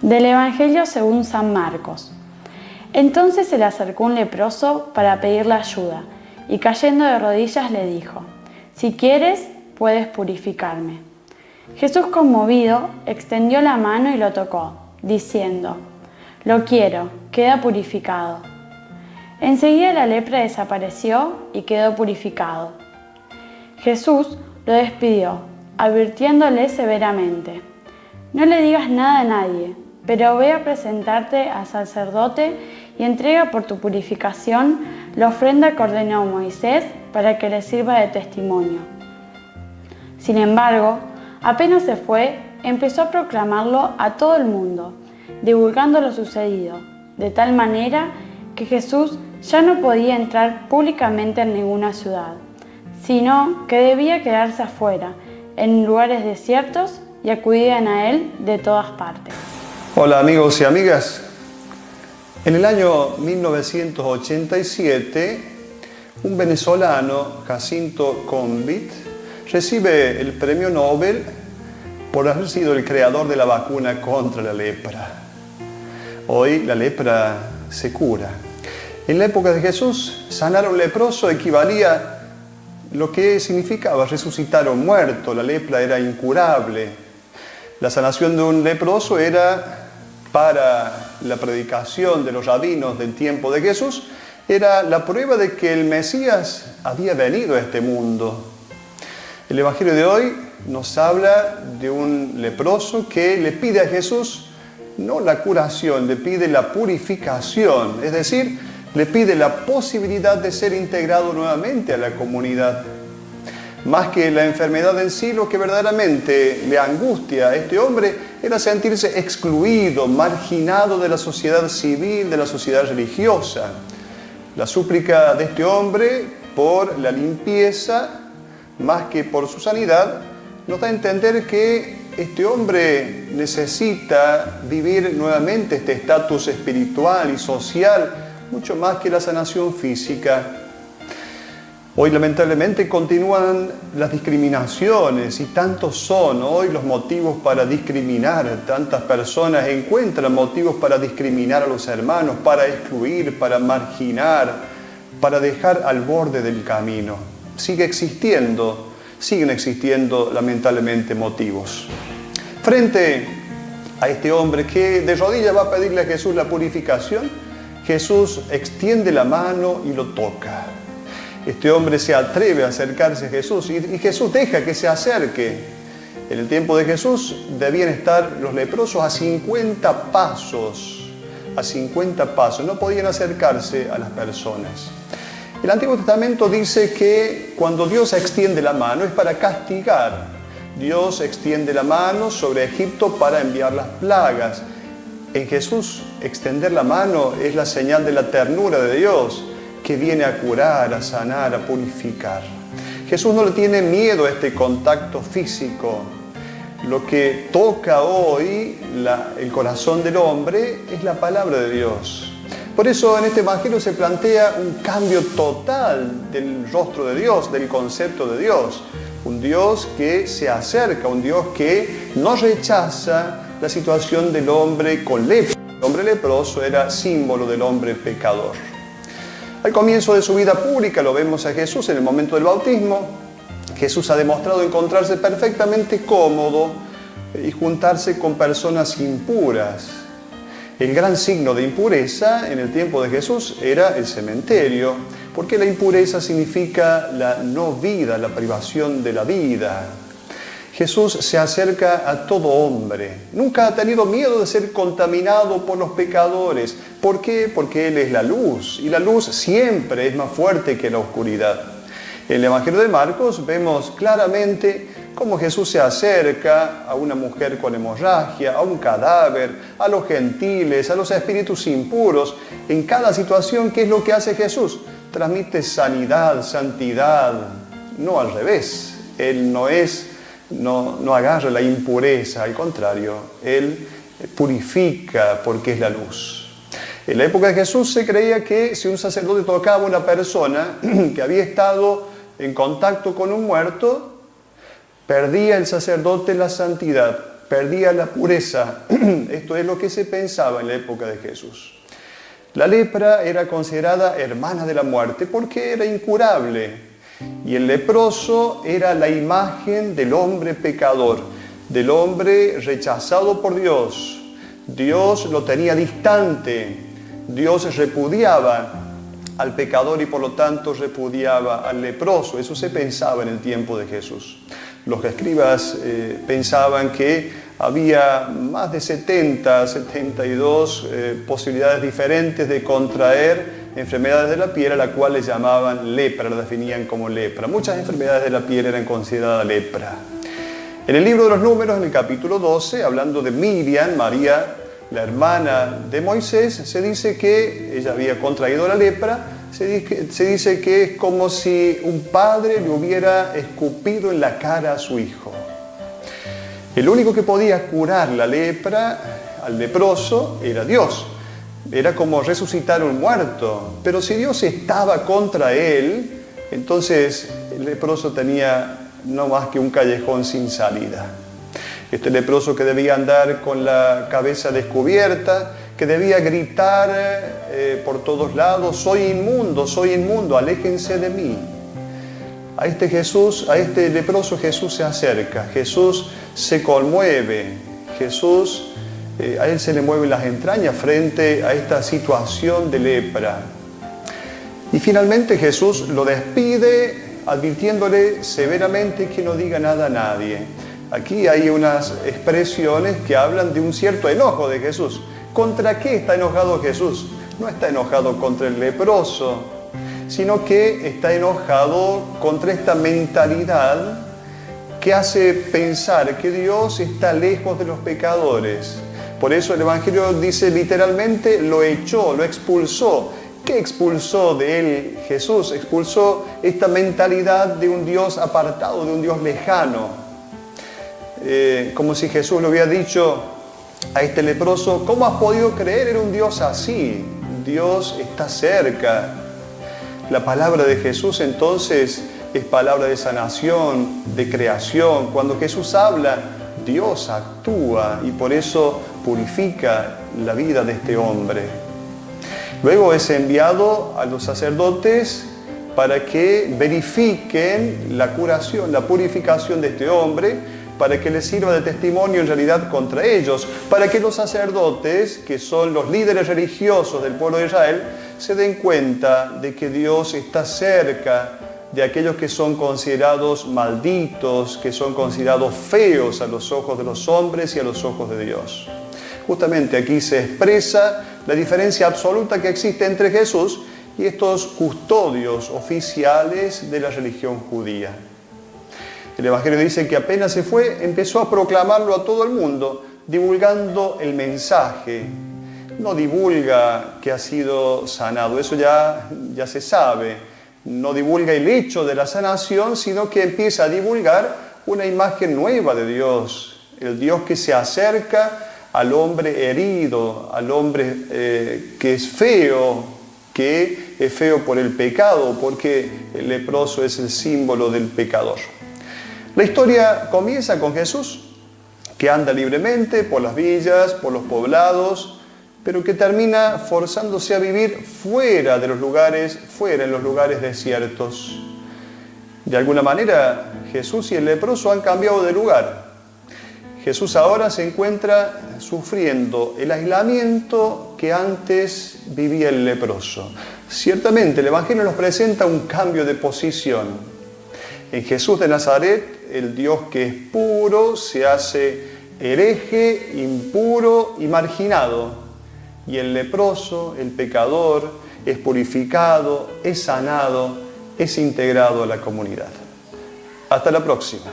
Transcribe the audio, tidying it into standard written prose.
Del Evangelio según San Marcos. Entonces se le acercó un leproso para pedirle ayuda, y cayendo de rodillas le dijo: «Si quieres, puedes purificarme». Jesús, conmovido, extendió la mano y lo tocó, diciendo: «Lo quiero, queda purificado». Enseguida la lepra desapareció y quedó purificado. Jesús lo despidió, advirtiéndole severamente: «No le digas nada a nadie, pero ve a presentarte al sacerdote y entrega por tu purificación la ofrenda que ordenó Moisés para que le sirva de testimonio». Sin embargo, apenas se fue, empezó a proclamarlo a todo el mundo, divulgando lo sucedido, de tal manera que Jesús ya no podía entrar públicamente en ninguna ciudad, sino que debía quedarse afuera, en lugares desiertos, y acudían a él de todas partes. Hola amigos y amigas. En el año 1987, un venezolano, Jacinto Combit, recibe el premio Nobel por haber sido el creador de la vacuna contra la lepra. Hoy la lepra se cura. En la época de Jesús, sanar a un leproso equivalía a lo que significaba resucitar a un muerto. La lepra era incurable. La sanación de un leproso era, para la predicación de los rabinos del tiempo de Jesús, era la prueba de que el Mesías había venido a este mundo. El Evangelio de hoy nos habla de un leproso que le pide a Jesús no la curación, le pide la purificación, es decir, le pide la posibilidad de ser integrado nuevamente a la comunidad. Más que la enfermedad en sí, lo que verdaderamente le angustia a este hombre era sentirse excluido, marginado de la sociedad civil, de la sociedad religiosa. La súplica de este hombre por la limpieza, más que por su sanidad, nos da a entender que este hombre necesita vivir nuevamente este estatus espiritual y social, mucho más que la sanación física. Hoy lamentablemente continúan las discriminaciones, y tantos son hoy los motivos para discriminar. Tantas personas encuentran motivos para discriminar a los hermanos, para excluir, para marginar, para dejar al borde del camino. Siguen existiendo lamentablemente motivos. Frente a este hombre que de rodillas va a pedirle a Jesús la purificación, Jesús extiende la mano y lo toca. Este hombre se atreve a acercarse a Jesús y Jesús deja que se acerque. En el tiempo de Jesús debían estar los leprosos a 50 pasos. No podían acercarse a las personas. El Antiguo Testamento dice que cuando Dios extiende la mano es para castigar. Dios extiende la mano sobre Egipto para enviar las plagas. En Jesús, extender la mano es la señal de la ternura de Dios, que viene a curar, a sanar, a purificar. Jesús no le tiene miedo a este contacto físico. Lo que toca hoy el corazón del hombre es la palabra de Dios. Por eso en este Evangelio se plantea un cambio total del rostro de Dios, del concepto de Dios. Un Dios que se acerca, un Dios que no rechaza la situación del hombre con lepra. El hombre leproso era símbolo del hombre pecador. Al comienzo de su vida pública lo vemos a Jesús en el momento del bautismo. Jesús ha demostrado encontrarse perfectamente cómodo y juntarse con personas impuras. El gran signo de impureza en el tiempo de Jesús era el cementerio, porque la impureza significa la no vida, la privación de la vida. Jesús se acerca a todo hombre. Nunca ha tenido miedo de ser contaminado por los pecadores. ¿Por qué? Porque Él es la luz, y la luz siempre es más fuerte que la oscuridad. En el Evangelio de Marcos vemos claramente cómo Jesús se acerca a una mujer con hemorragia, a un cadáver, a los gentiles, a los espíritus impuros. En cada situación, ¿qué es lo que hace Jesús? Transmite sanidad, santidad, no al revés. Él no agarra la impureza, al contrario, Él purifica porque es la luz. En la época de Jesús se creía que si un sacerdote tocaba a una persona que había estado en contacto con un muerto, perdía el sacerdote la santidad, perdía la pureza. Esto es lo que se pensaba en la época de Jesús. La lepra era considerada hermana de la muerte porque era incurable. Y el leproso era la imagen del hombre pecador, del hombre rechazado por Dios. Dios lo tenía distante. Dios repudiaba al pecador y por lo tanto repudiaba al leproso. Eso se pensaba en el tiempo de Jesús. Los escribas pensaban que había más de 72 posibilidades diferentes de contraer enfermedades de la piel, a la cual le llamaban lepra, la definían como lepra. Muchas enfermedades de la piel eran consideradas lepra. En el libro de los Números, en el capítulo 12, hablando de Miriam, María, la hermana de Moisés, se dice que ella había contraído la lepra. Se dice que es como si un padre le hubiera escupido en la cara a su hijo. El único que podía curar la lepra al leproso era Dios. Era como resucitar un muerto. Pero si Dios estaba contra él, entonces el leproso tenía no más que un callejón sin salida. Este leproso que debía andar con la cabeza descubierta, que debía gritar por todos lados: soy inmundo, aléjense de mí. A este leproso Jesús se acerca, Jesús se conmueve, a él se le mueven las entrañas frente a esta situación de lepra. Y finalmente Jesús lo despide advirtiéndole severamente que no diga nada a nadie. Aquí hay unas expresiones que hablan de un cierto enojo de Jesús. ¿Contra qué está enojado Jesús? No está enojado contra el leproso, sino que está enojado contra esta mentalidad que hace pensar que Dios está lejos de los pecadores. Por eso el Evangelio dice literalmente: lo echó, lo expulsó. ¿Qué expulsó de él Jesús? Expulsó esta mentalidad de un Dios apartado, de un Dios lejano. Como si Jesús le hubiera dicho a este leproso: ¿cómo has podido creer en un Dios así? Dios está cerca. La palabra de Jesús entonces es palabra de sanación, de creación. Cuando Jesús habla, Dios actúa y por eso purifica la vida de este hombre. Luego es enviado a los sacerdotes para que verifiquen la curación, la purificación de este hombre, para que les sirva de testimonio en realidad contra ellos, para que los sacerdotes, que son los líderes religiosos del pueblo de Israel, se den cuenta de que Dios está cerca de aquellos que son considerados malditos, que son considerados feos a los ojos de los hombres y a los ojos de Dios. Justamente aquí se expresa la diferencia absoluta que existe entre Jesús y estos custodios oficiales de la religión judía. El Evangelio dice que apenas se fue, empezó a proclamarlo a todo el mundo, divulgando el mensaje. No divulga que ha sido sanado, eso ya se sabe. No divulga el hecho de la sanación, sino que empieza a divulgar una imagen nueva de Dios. El Dios que se acerca al hombre herido, al hombre que es feo por el pecado, porque el leproso es el símbolo del pecador. La historia comienza con Jesús, que anda libremente por las villas, por los poblados, pero que termina forzándose a vivir fuera en los lugares desiertos. De alguna manera, Jesús y el leproso han cambiado de lugar. Jesús ahora se encuentra sufriendo el aislamiento que antes vivía el leproso. Ciertamente, el Evangelio nos presenta un cambio de posición. En Jesús de Nazaret, el Dios que es puro se hace hereje, impuro y marginado. Y el leproso, el pecador, es purificado, es sanado, es integrado a la comunidad. Hasta la próxima.